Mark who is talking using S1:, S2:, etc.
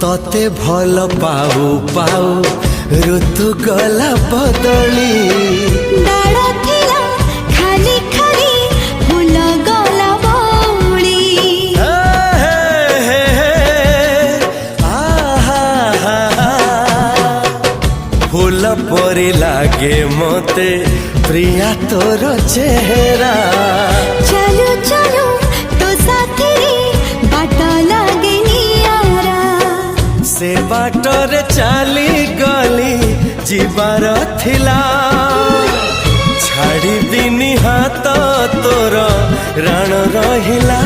S1: तते भल पाऊ पाऊ ऋतु गला बदली
S2: डाळ थिला खाली खाली फूल गला बौली
S1: फूल परी लागे मते प्रिया तोर चेहरा
S2: चलो चलो तो साथी बाट लागे नियारा
S1: से बाटरे चली गली जीवार थिला छाड़ी दिनी हाथ तोर राण रहिला।